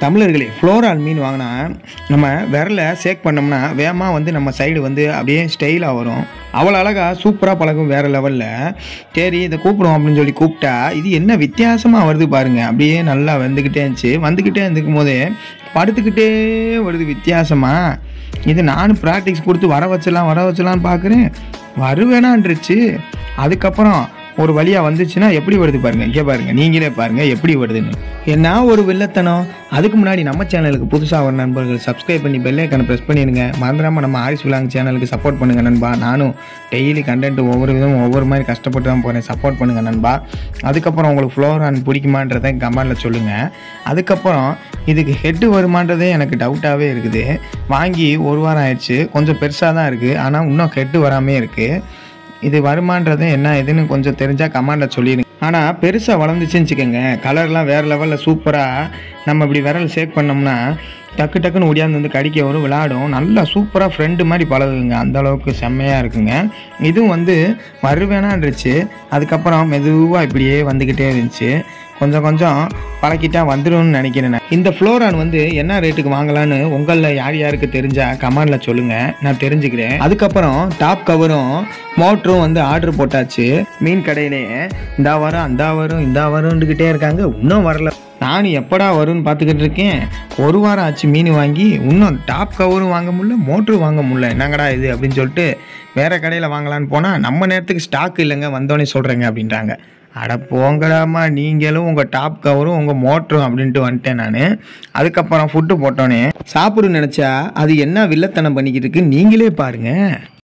தமிழர்களே, ஃப்ளோரான் மீன் வாங்கினா நம்ம விரலை சேக் பண்ணோம்னா வேகமாக வந்து நம்ம சைடு வந்து அப்படியே ஸ்டைலாக வரும். அவ்வளோ அழகாக சூப்பராக பழகும் வேறு லெவலில். சரி, இதை கூப்பிடுவோம் அப்படின்னு சொல்லி கூப்பிட்டா இது என்ன வித்தியாசமாக வருது பாருங்கள். அப்படியே நல்லா வந்துக்கிட்டே இருந்துச்சு. வந்துக்கிட்டே இருந்துக்கும் போதே படுத்துக்கிட்டே வருது வித்தியாசமாக. இது நானும் ப்ராக்டிக்ஸ் கொடுத்து வர வச்சலான்னு பார்க்குறேன். வருவேனான்ருச்சு. அதுக்கப்புறம் ஒரு வழியாக வந்துச்சுன்னா எப்படி வருது பாருங்கள். இங்கே பாருங்கள், நீங்களே பாருங்கள் எப்படி வருதுன்னு. என்ன ஒரு வில்லத்தனம். அதுக்கு முன்னாடி நம்ம சேனலுக்கு புதுசாக ஒரு நண்பர்கள் சப்ஸ்கிரைப் பண்ணி பெல் ஐக்கானை ப்ரெஸ் பண்ணிடுங்க. மறந்துடாமல் நம்ம ஆரிஸ் விலாங் சேனலுக்கு சப்போர்ட் பண்ணுங்கள் நண்பா. நானும் டெய்லி கண்டென்ட் ஒவ்வொரு விதமும் ஒவ்வொரு மாதிரி கஷ்டப்பட்டு தான் போகிறேன். சப்போர்ட் பண்ணுங்கள் நண்பா. அதுக்கப்புறம் உங்களுக்கு ஃப்ளோரான் பிடிக்குமான்றதை கமெண்டில் சொல்லுங்கள். அதுக்கப்புறம் இதுக்கு ஹெட்டு வருமானதே எனக்கு டவுட்டாகவே இருக்குது. வாங்கி ஒரு வாரம் ஆயிடுச்சு. கொஞ்சம் பெருசாக தான் இருக்குது, ஆனால் இன்னும் ஹெட்டு வராமே இருக்குது. இது வருமானது என்ன இதுன்னு கொஞ்சம் தெரிஞ்சால் கமெண்டில் சொல்லிடுங்க. ஆனால் பெருசாக வளர்ந்துச்சுன்னு வச்சுக்கோங்க, கலர்லாம் வேறு லெவலில் சூப்பராக நம்ம இப்படி விரல் சேக் பண்ணோம்னா டக்குன்னு ஒடியாந்து வந்து கடிக்க வரும், விளையாடும். நல்லா சூப்பராக ஃப்ரெண்டு மாதிரி பழகுங்க. அந்தளவுக்கு செம்மையாக இருக்குங்க. இதுவும் வந்து வருவேனான்ருச்சு. அதுக்கப்புறம் மெதுவாக இப்படியே வந்துக்கிட்டே இருந்துச்சு. கொஞ்சம் பழக்கிட்டா வந்துடும்னு நினைக்கிறேன். இந்த ஃப்ளோரான் வந்து என்ன ரேட்டுக்கு வாங்கலான்னு உங்களில் யாருக்கு தெரிஞ்சால் கமெண்டில் சொல்லுங்கள், நான் தெரிஞ்சுக்கிறேன். அதுக்கப்புறம் டாப் கவரும் மோட்டரும் வந்து ஆர்டர் போட்டாச்சு. மீன் கடையிலேயே இந்த வரும்ன்னுக்கிட்டே இருக்காங்க. இன்னும் வரல. நானும் எப்படா வரும்னு பார்த்துக்கிட்டு இருக்கேன். ஒரு வாரம் ஆச்சு மீன் வாங்கி. இன்னும் டாப் கவரும் வாங்க முடியல, மோட்டரும் வாங்க முடியல. என்னங்கடா இது அப்படின்னு சொல்லிட்டு வேறு கடையில் வாங்கலான்னு போனால் நம்ம நேரத்துக்கு ஸ்டாக் இல்லைங்க, வந்தோடனே சொல்கிறேங்க அப்படின்றாங்க. அட போங்கடாமா, நீங்களும் உங்கள் டாப் கவரும் உங்கள் மோட்டரும் அப்படின்ட்டு வந்துட்டேன் நான். அதுக்கப்புறம் ஃபுட்டு போட்டோன்னே சாப்பிடுன்னு நினச்சா அது என்ன வில்லத்தனம் பண்ணிக்கிட்டு இருக்கு நீங்களே பாருங்கள்.